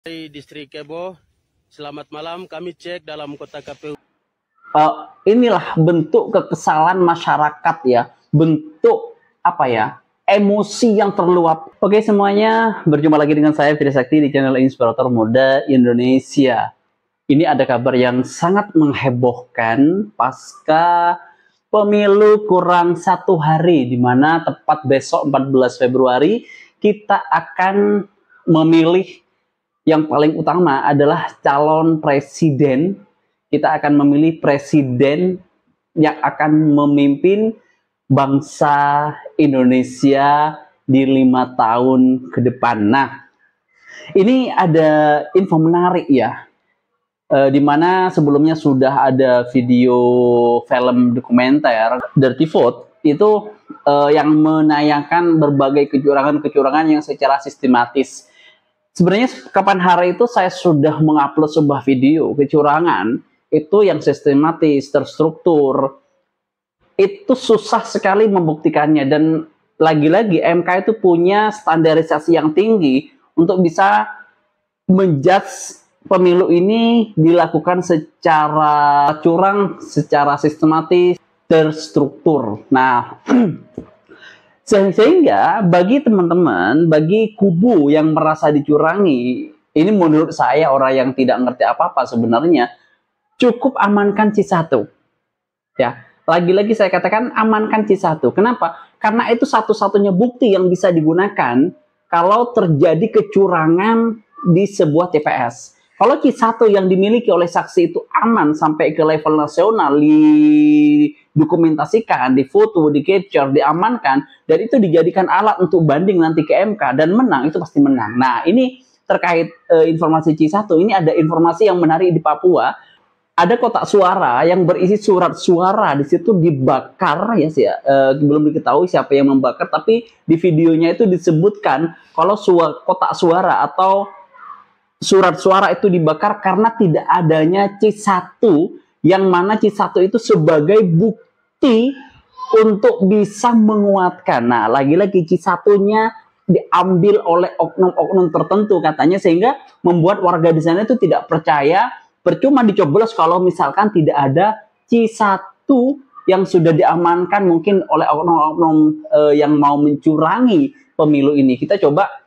Dari Distrik Kebo, selamat malam. Kami cek dalam kota KPU. Inilah bentuk kekesalan masyarakat ya, bentuk apa ya, emosi yang terluap. Oke semuanya, berjumpa lagi dengan saya Fira Sakti di channel Inspirator Muda Indonesia. Ini ada kabar yang sangat menghebohkan pasca pemilu kurang 1 hari, di mana tepat besok 14 Februari kita akan memilih yang paling utama adalah calon presiden. Kita akan memilih presiden yang akan memimpin bangsa Indonesia di 5 tahun ke depan. Nah, ini ada info menarik ya, di mana sebelumnya sudah ada video film dokumenter Dirty Vote itu yang menayangkan berbagai kecurangan-kecurangan yang secara sistematis. Sebenarnya kapan hari itu saya sudah mengupload sebuah video kecurangan itu yang sistematis, terstruktur. Itu susah sekali membuktikannya, dan lagi-lagi MK itu punya standarisasi yang tinggi untuk bisa menjudge pemilu ini dilakukan secara curang, secara sistematis, terstruktur. Nah, sehingga bagi teman-teman, bagi kubu yang merasa dicurangi, ini menurut saya orang yang tidak ngerti apa-apa sebenarnya, cukup amankan C1. Ya, lagi-lagi saya katakan amankan C1. Kenapa? Karena itu satu-satunya bukti yang bisa digunakan kalau terjadi kecurangan di sebuah TPS. Kalau C1 yang dimiliki oleh saksi itu aman sampai ke level nasional, didokumentasikan, difoto, di capture, diamankan, dan itu dijadikan alat untuk banding nanti ke MK dan menang, itu pasti menang. Nah, ini terkait informasi C1, ini ada informasi yang menarik di Papua. Ada kotak suara yang berisi surat suara, di situ dibakar ya sih, belum diketahui siapa yang membakar, tapi di videonya itu disebutkan kalau kotak suara atau surat suara itu dibakar karena tidak adanya C1, yang mana C1 itu sebagai bukti untuk bisa menguatkan. Nah, lagi-lagi C1-nya diambil oleh oknum-oknum tertentu katanya, sehingga membuat warga di sana itu tidak percaya. Percuma dicoblos kalau misalkan tidak ada C1 yang sudah diamankan mungkin oleh oknum-oknum yang mau mencurangi pemilu ini. Kita coba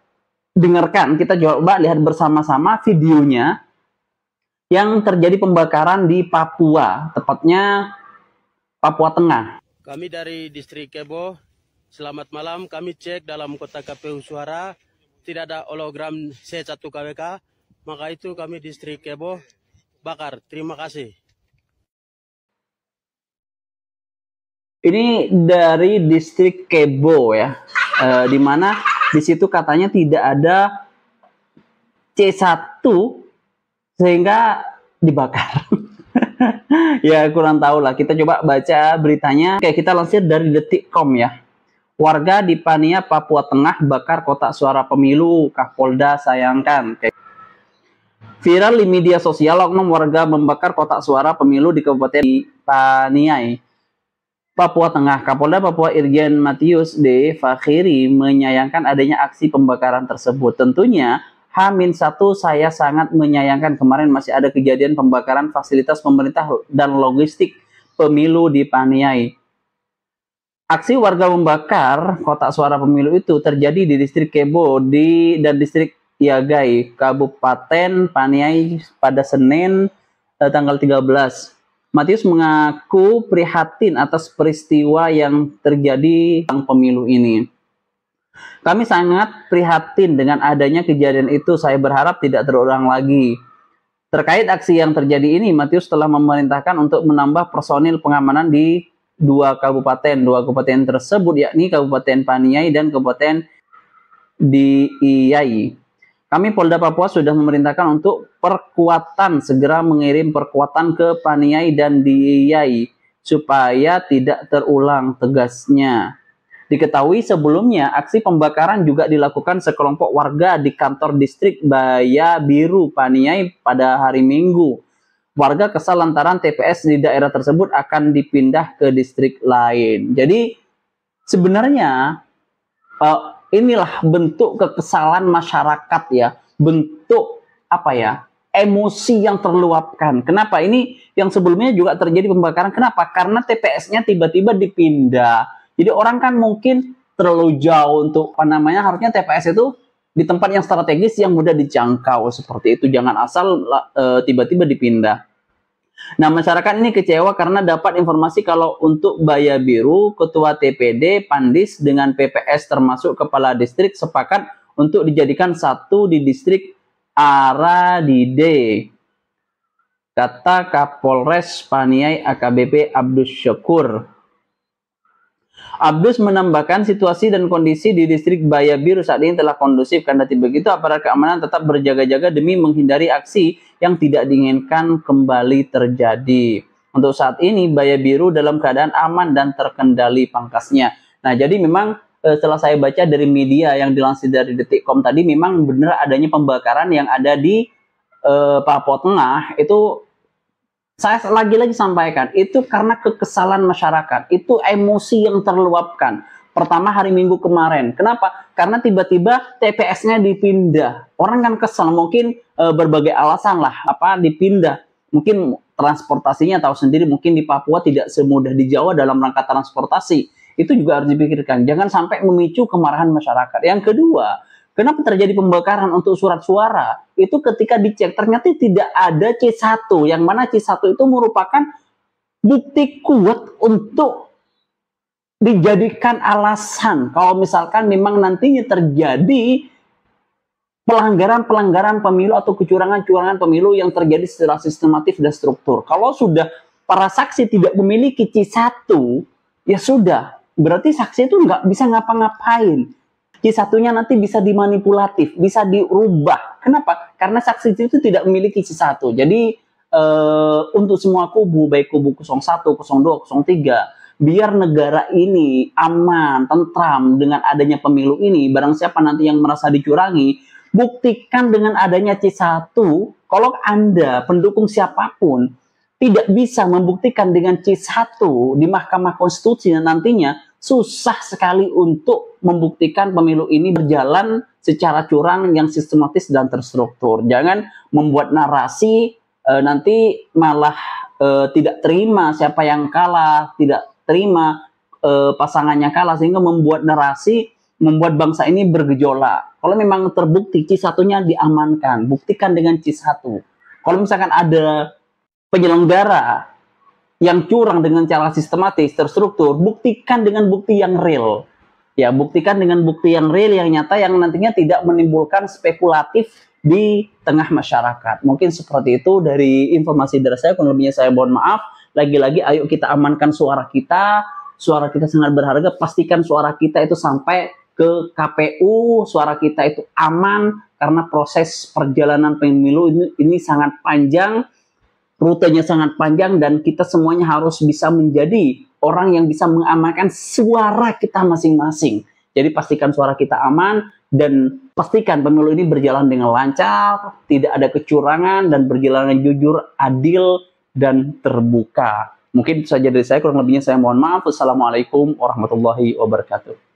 dengarkan, kita coba lihat bersama-sama videonya yang terjadi pembakaran di Papua, tepatnya Papua Tengah. Kami dari Distrik Kebo, selamat malam. Kami cek dalam kota KPU suara, tidak ada hologram C1 KWK, maka itu kami Distrik Kebo bakar. Terima kasih. Ini dari Distrik Kebo ya, di mana di situ katanya tidak ada C1 sehingga dibakar. Ya kurang tahu lah, kita coba baca beritanya. Oke, kita lansir dari detik.com ya. Warga di Pania, Papua Tengah bakar kotak suara pemilu, Kapolda sayangkan. Oke. Viral di media sosial, oknum warga membakar kotak suara pemilu di Kabupaten Paniai, Papua Tengah. Kapolda Papua Irjen Matius D. Fakhiri menyayangkan adanya aksi pembakaran tersebut. Tentunya H-1 saya sangat menyayangkan, kemarin masih ada kejadian pembakaran fasilitas pemerintah dan logistik pemilu di Paniai. Aksi warga membakar kotak suara pemilu itu terjadi di Distrik Kebo dan Distrik Yagai, Kabupaten Paniai pada Senin tanggal 13. Matius mengaku prihatin atas peristiwa yang terjadi tentang pemilu ini. Kami sangat prihatin dengan adanya kejadian itu. Saya berharap tidak terulang lagi. Terkait aksi yang terjadi ini, Matius telah memerintahkan untuk menambah personil pengamanan di dua kabupaten tersebut, yakni Kabupaten Paniai dan Kabupaten Diiyai. Kami Polda Papua sudah memerintahkan untuk perkuatan, segera mengirim perkuatan ke Paniai dan Diiyai supaya tidak terulang, tegasnya. Diketahui sebelumnya aksi pembakaran juga dilakukan sekelompok warga di kantor distrik Baya Biru Paniai pada hari Minggu. Warga kesal lantaran TPS di daerah tersebut akan dipindah ke distrik lain. Jadi sebenarnya inilah bentuk kekesalan masyarakat ya, bentuk apa ya, emosi yang terluapkan. Kenapa? Ini yang sebelumnya juga terjadi pembakaran. Kenapa? Karena TPS-nya tiba-tiba dipindah. Jadi orang kan mungkin terlalu jauh untuk apa namanya, harusnya TPS itu di tempat yang strategis yang mudah dijangkau seperti itu. Jangan asal tiba-tiba dipindah. Nah, masyarakat ini kecewa karena dapat informasi kalau untuk Baya Biru, Ketua TPD, Pandis dengan PPS termasuk Kepala Distrik sepakat untuk dijadikan satu di distrik Aradide, kata Kapolres Paniai AKBP Abdus Syukur. Abdus menambahkan situasi dan kondisi di distrik Baya Biru saat ini telah kondusif. Kendati begitu, aparat keamanan tetap berjaga-jaga demi menghindari aksi yang tidak diinginkan kembali terjadi. Untuk saat ini, Baya Biru dalam keadaan aman dan terkendali pangkasnya. Nah, jadi memang setelah saya baca dari media yang dilansir dari Detikcom tadi, memang benar adanya pembakaran yang ada di Papua Tengah. Itu saya lagi-lagi sampaikan, itu karena kekesalan masyarakat, itu emosi yang terluapkan. Pertama hari Minggu kemarin, kenapa? Karena tiba-tiba TPS-nya dipindah. Orang kan kesal, mungkin berbagai alasan lah, apa dipindah. Mungkin transportasinya tahu sendiri, mungkin di Papua tidak semudah di Jawa dalam rangka transportasi. Itu juga harus dipikirkan, jangan sampai memicu kemarahan masyarakat. Yang kedua, kenapa terjadi pembakaran untuk surat suara? Itu ketika dicek ternyata tidak ada C1, yang mana C1 itu merupakan bukti kuat untuk dijadikan alasan kalau misalkan memang nantinya terjadi pelanggaran-pelanggaran pemilu atau kecurangan-kecurangan pemilu yang terjadi secara sistematif dan struktur. Kalau sudah para saksi tidak memiliki C1, ya sudah, berarti saksi itu nggak bisa ngapa-ngapain. C1-nya nanti bisa dimanipulatif, bisa dirubah. Kenapa? Karena saksi itu tidak memiliki C1. Jadi untuk semua kubu, baik kubu 01, 02, 03, biar negara ini aman, tentram dengan adanya pemilu ini, barang siapa nanti yang merasa dicurangi, buktikan dengan adanya C1. Kalau Anda pendukung siapapun tidak bisa membuktikan dengan C1 di Mahkamah Konstitusi, nantinya susah sekali untuk membuktikan pemilu ini berjalan secara curang yang sistematis dan terstruktur. Jangan membuat narasi nanti malah tidak terima siapa yang kalah, tidak terima pasangannya kalah, sehingga membuat narasi, membuat bangsa ini bergejolak. Kalau memang terbukti C1-nya diamankan, buktikan dengan C1. Kalau misalkan ada penyelenggara yang curang dengan cara sistematis, terstruktur, buktikan dengan bukti yang real. Ya, buktikan dengan bukti yang real, yang nyata, yang nantinya tidak menimbulkan spekulatif di tengah masyarakat. Mungkin seperti itu dari informasi dari saya, kurang lebihnya saya mohon maaf. Lagi-lagi ayo kita amankan suara kita sangat berharga, pastikan suara kita itu sampai ke KPU, suara kita itu aman, karena proses perjalanan pemilu ini sangat panjang, rutenya sangat panjang, dan kita semuanya harus bisa menjadi orang yang bisa mengamankan suara kita masing-masing. Jadi pastikan suara kita aman, dan pastikan pemilu ini berjalan dengan lancar, tidak ada kecurangan, dan berjalan jujur, adil, dan terbuka. Mungkin itu saja dari saya, kurang lebihnya saya mohon maaf. Wassalamualaikum warahmatullahi wabarakatuh.